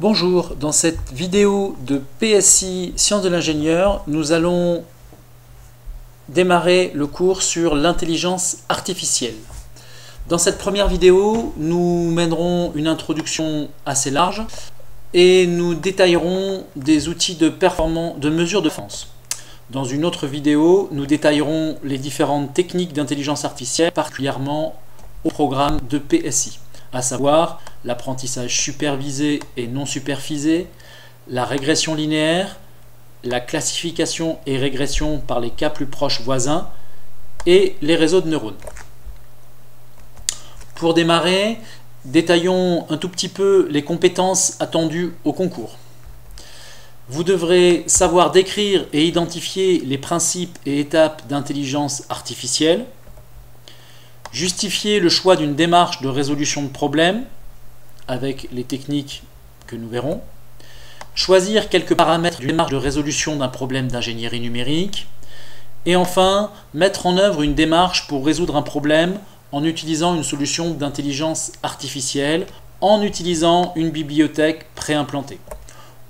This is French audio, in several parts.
Bonjour, dans cette vidéo de PSI Sciences de l'ingénieur, nous allons démarrer le cours sur l'intelligence artificielle. Dans cette première vidéo, nous mènerons une introduction assez large et nous détaillerons des outils de mesure de performance. Dans une autre vidéo, nous détaillerons les différentes techniques d'intelligence artificielle, particulièrement au programme de PSI, à savoir l'apprentissage supervisé et non supervisé, la régression linéaire, la classification et régression par les cas plus proches voisins et les réseaux de neurones. Pour démarrer, détaillons un tout petit peu les compétences attendues au concours. Vous devrez savoir décrire et identifier les principes et étapes d'intelligence artificielle, justifier le choix d'une démarche de résolution de problèmes avec les techniques que nous verrons, choisir quelques paramètres d'une démarche de résolution d'un problème d'ingénierie numérique, et enfin mettre en œuvre une démarche pour résoudre un problème en utilisant une solution d'intelligence artificielle, en utilisant une bibliothèque préimplantée.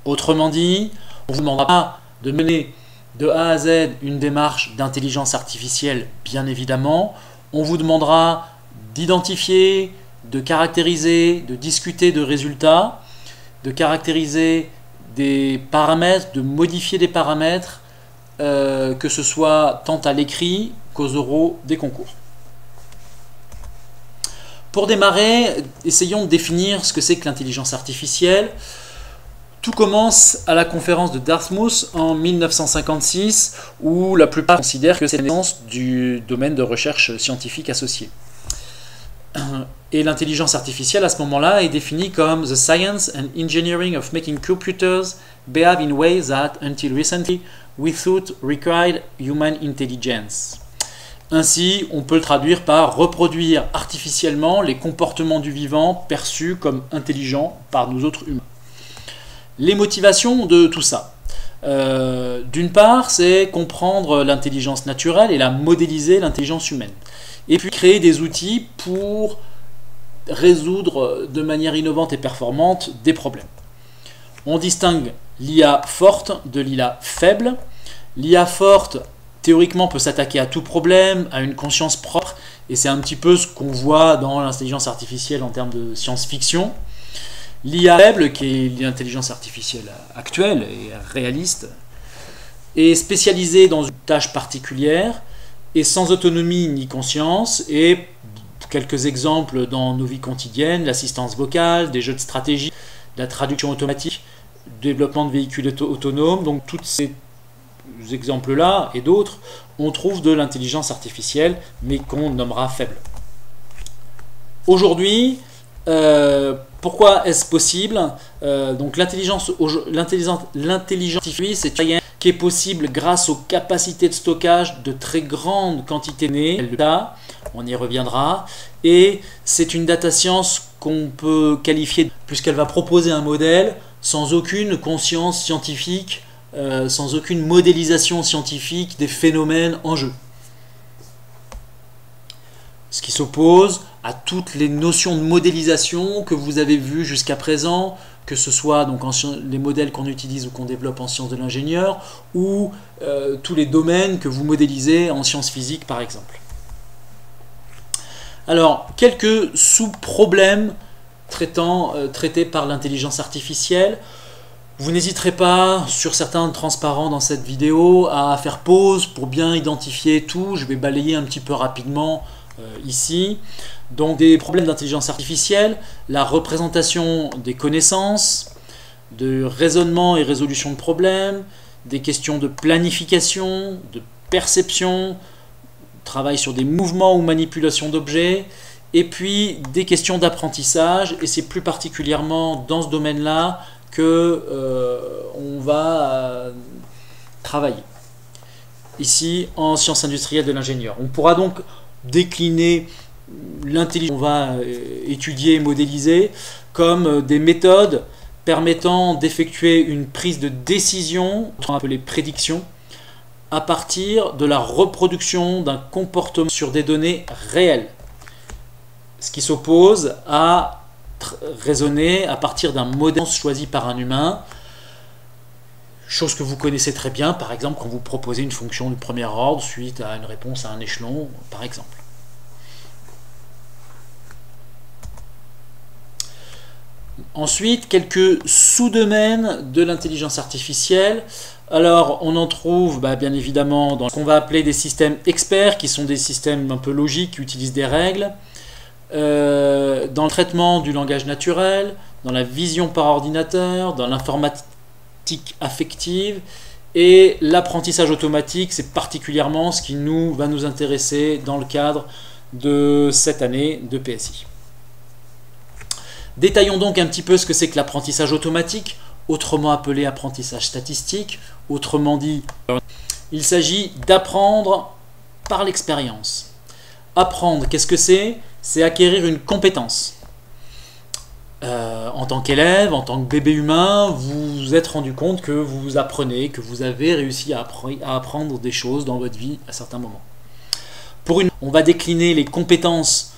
Autrement dit, on ne vous demandera pas de mener de A à Z une démarche d'intelligence artificielle, bien évidemment. On vous demandera d'identifier, de caractériser, de discuter de résultats, de caractériser des paramètres, de modifier des paramètres, que ce soit tant à l'écrit qu'aux oraux des concours. Pour démarrer, essayons de définir ce que c'est que l'intelligence artificielle. Tout commence à la conférence de Dartmouth en 1956, où la plupart considèrent que c'est la naissance du domaine de recherche scientifique associé. Et l'intelligence artificielle, à ce moment-là, est définie comme the science and engineering of making computers behave in ways that, until recently, we thought required human intelligence. Ainsi, on peut le traduire par reproduire artificiellement les comportements du vivant perçus comme intelligents par nous autres humains. Les motivations de tout ça. D'une part, c'est comprendre l'intelligence naturelle et la modéliser, l'intelligence humaine. Et puis créer des outils pour résoudre de manière innovante et performante des problèmes. On distingue l'IA forte de l'IA faible. L'IA forte, théoriquement, peut s'attaquer à tout problème, à une conscience propre, et c'est un petit peu ce qu'on voit dans l'intelligence artificielle en termes de science-fiction. L'IA faible, qui est l'intelligence artificielle actuelle et réaliste, est spécialisée dans une tâche particulière et sans autonomie ni conscience, et quelques exemples dans nos vies quotidiennes, l'assistance vocale, des jeux de stratégie, la traduction automatique, le développement de véhicules autonomes. Donc tous ces exemples-là et d'autres, on trouve de l'intelligence artificielle, mais qu'on nommera faible. Aujourd'hui, pourquoi est-ce possible? Donc l'intelligence artificielle, c'est une qui est possible grâce aux capacités de stockage de très grandes quantités de données. On y reviendra. Et c'est une data science qu'on peut qualifier, puisqu'elle va proposer un modèle sans aucune conscience scientifique, sans aucune modélisation scientifique des phénomènes en jeu. Ce qui s'oppose à toutes les notions de modélisation que vous avez vues jusqu'à présent, que ce soit donc les modèles qu'on utilise ou qu'on développe en sciences de l'ingénieur, ou tous les domaines que vous modélisez en sciences physiques par exemple. Alors, quelques sous-problèmes traités par l'intelligence artificielle. Vous n'hésiterez pas, sur certains transparents dans cette vidéo, à faire pause pour bien identifier tout. Je vais balayer un petit peu rapidement ici. Donc des problèmes d'intelligence artificielle, la représentation des connaissances, de raisonnement et résolution de problèmes, des questions de planification, de perception, travail sur des mouvements ou manipulation d'objets, et puis des questions d'apprentissage, et c'est plus particulièrement dans ce domaine-là qu'on va travailler. Ici, en sciences industrielles de l'ingénieur. On pourra donc décliner l'intelligence qu'on va étudier et modéliser comme des méthodes permettant d'effectuer une prise de décision, appelée prédiction, à partir de la reproduction d'un comportement sur des données réelles. Ce qui s'oppose à raisonner à partir d'un modèle choisi par un humain, chose que vous connaissez très bien, par exemple quand vous proposez une fonction du premier ordre suite à une réponse à un échelon, par exemple. Ensuite, quelques sous-domaines de l'intelligence artificielle. Alors, on en trouve bien évidemment dans ce qu'on va appeler des systèmes experts, qui sont des systèmes un peu logiques, qui utilisent des règles, dans le traitement du langage naturel, dans la vision par ordinateur, dans l'informatique affective, et l'apprentissage automatique, c'est particulièrement ce qui va nous intéresser dans le cadre de cette année de PSI. Détaillons donc un petit peu ce que c'est que l'apprentissage automatique, autrement appelé apprentissage statistique. Autrement dit, il s'agit d'apprendre par l'expérience. Apprendre, qu'est-ce que c'est? C'est acquérir une compétence. En tant qu'élève, en tant que bébé humain, vous vous êtes rendu compte que vous apprenez, que vous avez réussi à apprendre des choses dans votre vie à certains moments. On va décliner les compétences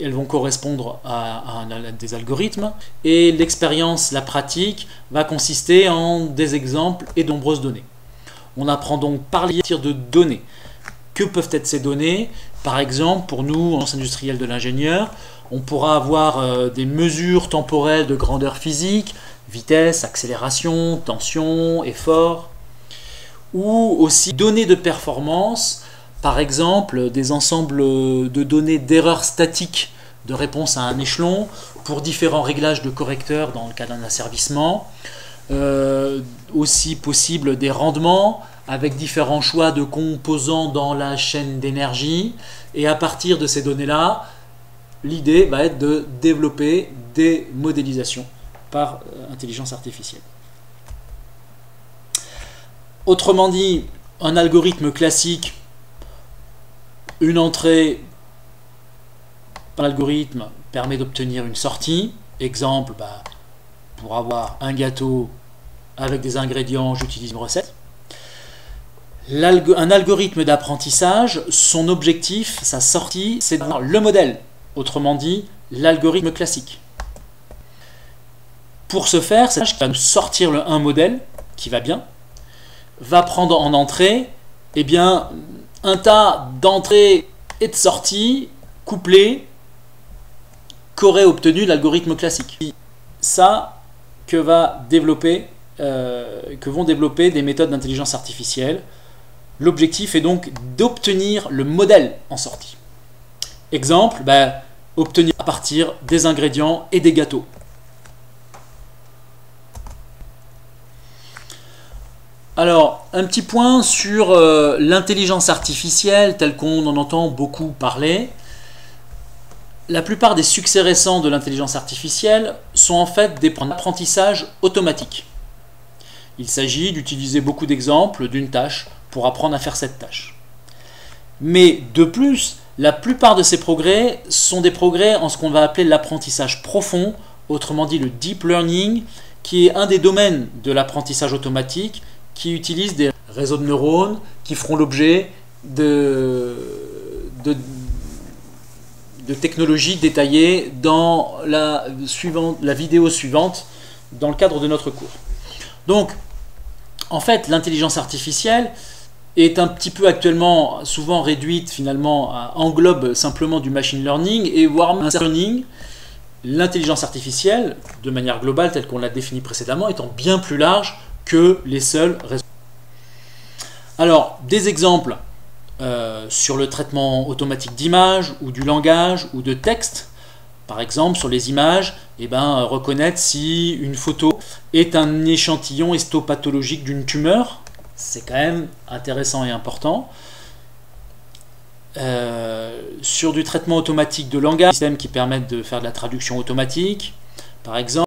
elles vont correspondre à des algorithmes, et l'expérience, la pratique, va consister en des exemples et de nombreuses données. On apprend donc par les tirs de données. Que peuvent être ces données? Par exemple, pour nous, en sciences industrielles de l'ingénieur, on pourra avoir des mesures temporelles de grandeur physique, vitesse, accélération, tension, effort, ou aussi données de performance. Par exemple, des ensembles de données d'erreurs statiques de réponse à un échelon pour différents réglages de correcteurs dans le cas d'un asservissement. Aussi possible des rendements avec différents choix de composants dans la chaîne d'énergie. Et à partir de ces données-là, l'idée va être de développer des modélisations par intelligence artificielle. Autrement dit, un algorithme classique, une entrée par l'algorithme permet d'obtenir une sortie. Exemple, pour avoir un gâteau avec des ingrédients, j'utilise une recette. Un algorithme d'apprentissage, son objectif, sa sortie, c'est d'avoir le modèle. Autrement dit, l'algorithme classique. Pour ce faire, c'est qu'il va nous sortir un modèle qui va bien, va prendre en entrée un tas d'entrées et de sorties couplées qu'aurait obtenu l'algorithme classique. Ça que vont développer des méthodes d'intelligence artificielle. L'objectif est donc d'obtenir le modèle en sortie. Exemple, obtenir à partir des ingrédients et des gâteaux. Alors, un petit point sur l'intelligence artificielle telle qu'on en entend beaucoup parler. La plupart des succès récents de l'intelligence artificielle sont en fait des apprentissages automatiques. Il s'agit d'utiliser beaucoup d'exemples d'une tâche pour apprendre à faire cette tâche. Mais de plus, la plupart de ces progrès sont des progrès en ce qu'on va appeler l'apprentissage profond, autrement dit le deep learning, qui est un des domaines de l'apprentissage automatique, qui utilise des réseaux de neurones qui feront l'objet de technologies détaillées dans la vidéo suivante dans le cadre de notre cours. Donc, en fait, l'intelligence artificielle est un petit peu actuellement souvent réduite finalement englobe simplement du machine learning et voire un learning. L'intelligence artificielle, de manière globale telle qu'on l'a définie précédemment, étant bien plus large que les seuls réseaux. Alors, des exemples sur le traitement automatique d'images ou du langage ou de texte. Par exemple, sur les images, reconnaître si une photo est un échantillon histopathologique d'une tumeur, c'est quand même intéressant et important. Sur du traitement automatique de langage, systèmes qui permettent de faire de la traduction automatique, par exemple.